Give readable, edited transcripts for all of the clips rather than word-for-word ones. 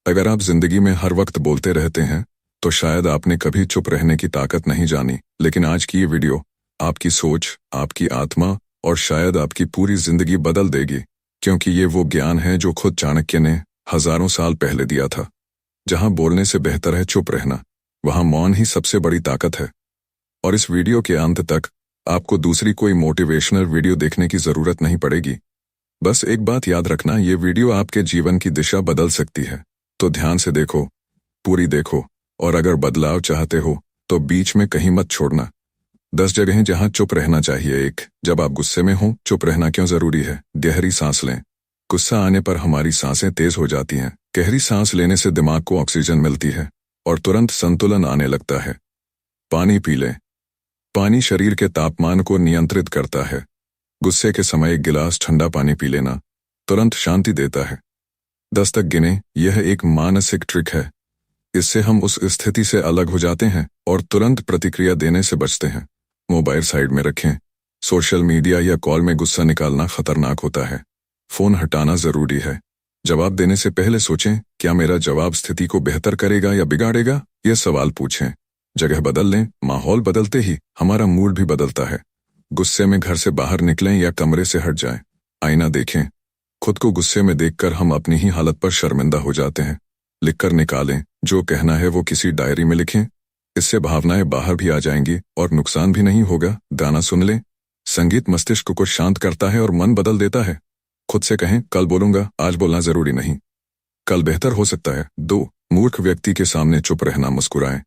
अगर आप जिंदगी में हर वक्त बोलते रहते हैं, तो शायद आपने कभी चुप रहने की ताकत नहीं जानी। लेकिन आज की ये वीडियो आपकी सोच, आपकी आत्मा और शायद आपकी पूरी जिंदगी बदल देगी, क्योंकि ये वो ज्ञान है जो खुद चाणक्य ने हजारों साल पहले दिया था। जहां बोलने से बेहतर है चुप रहना, वहां मौन ही सबसे बड़ी ताकत है। और इस वीडियो के अंत तक आपको दूसरी कोई मोटिवेशनल वीडियो देखने की जरूरत नहीं पड़ेगी। बस एक बात याद रखना, ये वीडियो आपके जीवन की दिशा बदल सकती है। तो ध्यान से देखो, पूरी देखो, और अगर बदलाव चाहते हो तो बीच में कहीं मत छोड़ना। 10 जगहें जहां चुप रहना चाहिए। 1, जब आप गुस्से में हो, चुप रहना क्यों जरूरी है? गहरी सांस लें। गुस्सा आने पर हमारी सांसें तेज हो जाती हैं। गहरी सांस लेने से दिमाग को ऑक्सीजन मिलती है और तुरंत संतुलन आने लगता है। पानी पी लें। पानी शरीर के तापमान को नियंत्रित करता है। गुस्से के समय 1 गिलास ठंडा पानी पी लेना तुरंत शांति देता है। 10 तक गिने, यह एक मानसिक ट्रिक है। इससे हम उस स्थिति से अलग हो जाते हैं और तुरंत प्रतिक्रिया देने से बचते हैं। मोबाइल साइड में रखें। सोशल मीडिया या कॉल में गुस्सा निकालना खतरनाक होता है। फोन हटाना जरूरी है। जवाब देने से पहले सोचें, क्या मेरा जवाब स्थिति को बेहतर करेगा या बिगाड़ेगा? यह सवाल पूछें। जगह बदल लें। माहौल बदलते ही हमारा मूड भी बदलता है। गुस्से में घर से बाहर निकलें या कमरे से हट जाएं। आईना देखें। खुद को गुस्से में देखकर हम अपनी ही हालत पर शर्मिंदा हो जाते हैं। लिखकर निकालें। जो कहना है वो किसी डायरी में लिखें। इससे भावनाएं बाहर भी आ जाएंगी और नुकसान भी नहीं होगा। गाना सुन लें। संगीत मस्तिष्क को शांत करता है और मन बदल देता है। खुद से कहें, कल बोलूंगा, आज बोलना जरूरी नहीं, कल बेहतर हो सकता है। 2, मूर्ख व्यक्ति के सामने चुप रहना। मुस्कुराएं।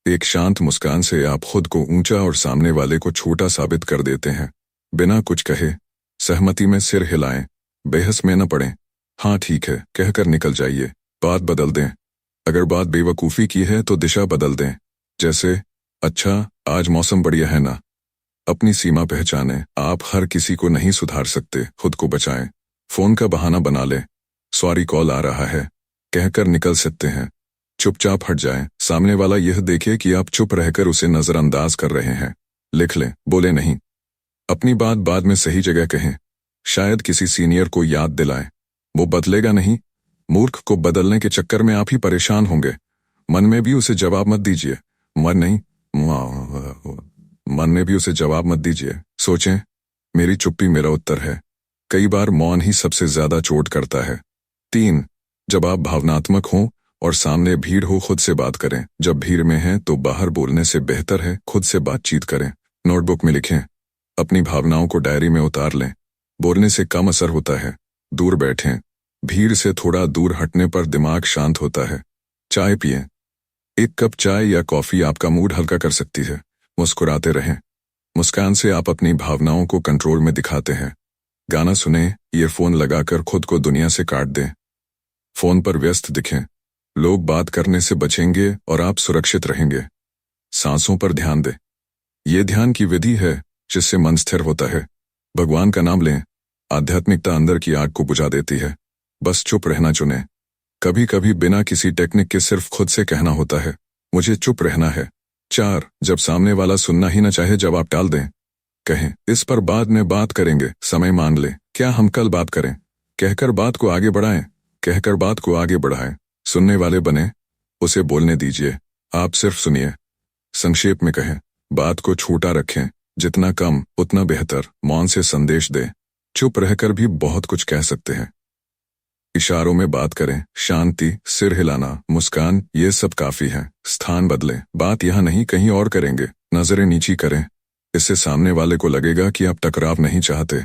एक शांत मुस्कान से आप खुद को ऊंचा और सामने वाले को छोटा साबित कर देते हैं। बिना कुछ कहे सहमति में सिर हिलाएं। बहस में न पड़ें। हाँ ठीक है कहकर निकल जाइए। बात बदल दें। अगर बात बेवकूफ़ी की है तो दिशा बदल दें। जैसे, अच्छा आज मौसम बढ़िया है ना। अपनी सीमा पहचानें। आप हर किसी को नहीं सुधार सकते, खुद को बचाएं। फोन का बहाना बना लें। सॉरी कॉल आ रहा है कहकर निकल सकते हैं। चुपचाप हट जाएं। सामने वाला यह देखे कि आप चुप रहकर उसे नजरअंदाज कर रहे हैं। लिख लें, बोले नहीं। अपनी बात बाद में सही जगह कहें। शायद किसी सीनियर को याद दिलाएं। वो बदलेगा नहीं। मूर्ख को बदलने के चक्कर में आप ही परेशान होंगे। मन में भी उसे जवाब मत दीजिए। मन में भी उसे जवाब मत दीजिए। सोचें, मेरी चुप्पी मेरा उत्तर है। कई बार मौन ही सबसे ज्यादा चोट करता है। 3, जब आप भावनात्मक हों और सामने भीड़ हो, खुद से बात करें। जब भीड़ में हैं तो बाहर बोलने से बेहतर है खुद से बातचीत करें। नोटबुक में लिखें। अपनी भावनाओं को डायरी में उतार लें। बोलने से कम असर होता है। दूर बैठें। भीड़ से थोड़ा दूर हटने पर दिमाग शांत होता है। चाय पिएं। 1 कप चाय या कॉफी आपका मूड हल्का कर सकती है। मुस्कुराते रहें। मुस्कान से आप अपनी भावनाओं को कंट्रोल में दिखाते हैं। गाना सुने। ईयरफोन लगाकर खुद को दुनिया से काट दें। फोन पर व्यस्त दिखें। लोग बात करने से बचेंगे और आप सुरक्षित रहेंगे। सांसों पर ध्यान दें। ये ध्यान की विधि है जिससे मन स्थिर होता है। भगवान का नाम लें। आध्यात्मिकता अंदर की आग को बुझा देती है। बस चुप रहना चुनें। कभी कभी बिना किसी टेक्निक के सिर्फ खुद से कहना होता है, मुझे चुप रहना है। 4, जब सामने वाला सुनना ही न चाहे, जवाब टाल दें। कहें, इस पर बाद में बात करेंगे, समय मांग लें। क्या हम कल बात करें? कहकर बात को आगे बढ़ाएं। कहकर बात को आगे बढ़ाएं। सुनने वाले बने, उसे बोलने दीजिए, आप सिर्फ सुनिए। संक्षेप में कहें, बात को छोटा रखें। जितना कम उतना बेहतर। मौन से संदेश दें। चुप रहकर भी बहुत कुछ कह सकते हैं। इशारों में बात करें। शांति, सिर हिलाना, मुस्कान, ये सब काफी है। स्थान बदलें। बात यहाँ नहीं कहीं और करेंगे। नजरें नीची करें। इससे सामने वाले को लगेगा कि आप टकराव नहीं चाहते।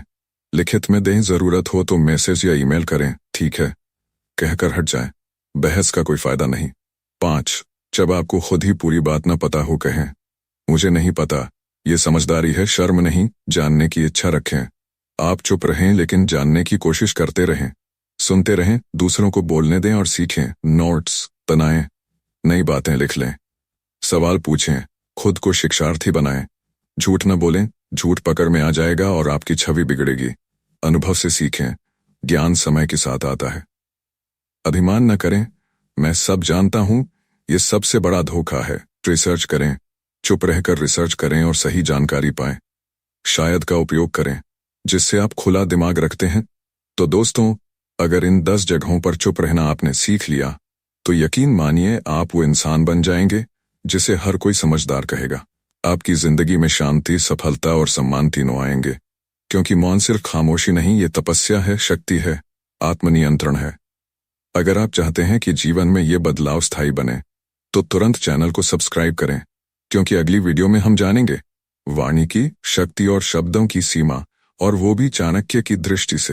लिखित में दें। जरूरत हो तो मैसेज या ईमेल करें। ठीक है कहकर हट जाएं। बहस का कोई फायदा नहीं। 5, जब आपको खुद ही पूरी बात न पता हो, कहें, मुझे नहीं पता। ये समझदारी है, शर्म नहीं। जानने की इच्छा रखें। आप चुप रहें लेकिन जानने की कोशिश करते रहें। सुनते रहें। दूसरों को बोलने दें और सीखें। नोट्स बनाएं। नई बातें लिख लें। सवाल पूछें। खुद को शिक्षार्थी बनाएं। झूठ न बोलें। झूठ पकड़ में आ जाएगा और आपकी छवि बिगड़ेगी। अनुभव से सीखें। ज्ञान समय के साथ आता है। अभिमान न करें। मैं सब जानता हूं, ये सबसे बड़ा धोखा है। रिसर्च करें। चुप रहकर रिसर्च करें और सही जानकारी पाएं। शायद का उपयोग करें जिससे आप खुला दिमाग रखते हैं। तो दोस्तों, अगर इन 10 जगहों पर चुप रहना आपने सीख लिया तो यकीन मानिए आप वो इंसान बन जाएंगे जिसे हर कोई समझदार कहेगा। आपकी जिंदगी में शांति, सफलता और सम्मान तीनों आएंगे, क्योंकि मौन सिर्फ खामोशी नहीं, ये तपस्या है, शक्ति है, आत्मनियंत्रण है। अगर आप चाहते हैं कि जीवन में ये बदलाव स्थायी बने तो तुरंत चैनल को सब्सक्राइब करें, क्योंकि अगली वीडियो में हम जानेंगे वाणी की शक्ति और शब्दों की सीमा, और वो भी चाणक्य की दृष्टि से।